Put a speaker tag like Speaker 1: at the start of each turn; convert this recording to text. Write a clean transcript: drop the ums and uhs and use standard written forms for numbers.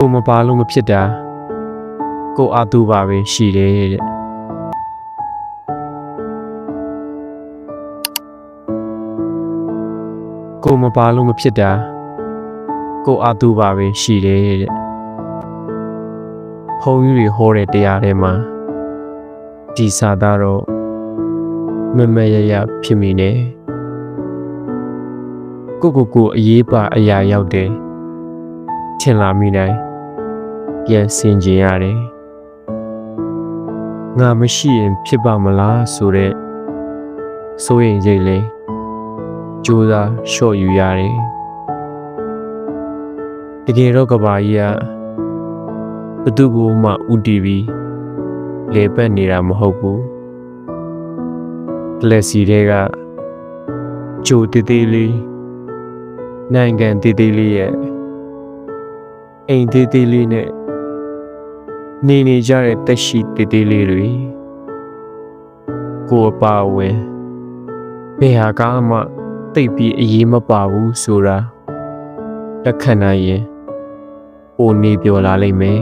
Speaker 1: ကိုမပါလို့မဖြစ်တာကိုအားသူပါပဲရှိတယ်တဲ့ကိုမပါလို့မဖြစ်တာကိုအားသူပါပဲရှိတယ်တဲ့ဘုန်းကြီးတွေဟောတဲ့တရားထဲမှာဒီစာသားတော့မမရရဖြစ်မိနေကိုအရေးပါအရာရောက်တယ်ထင်လာမိတိုင်းပြန်ဆင်ခြင်ရတယ်ငါမရှိရင်ဖြစ်ပါမလားဆိုတဲ့စိုးရိမ်စိတ်လေးကြိုးစားလျှော့ယူရတယ်တကယ်တော့ကဘာကြီးကဘသူ့ကိုမှဥတီပြီးလေပတ်နေတာမဟုတ်ဘူးလက်စီတွေကကြိုတေးသေးလေးနိုင်ငံတေးသေးလေးရဲ့အိမ်တေးသေးလေးနဲ့နေကြတဲ့တက်ရှိတေးသေးလေးတွေကိုအပါဝင်ဘယ်ဟာကမှတိတ်ပြီးအရေးမပါဘူးဆိုတာလက်ခံနိုင်ရင်ပိုနေပြောလာလိမ့်မယ်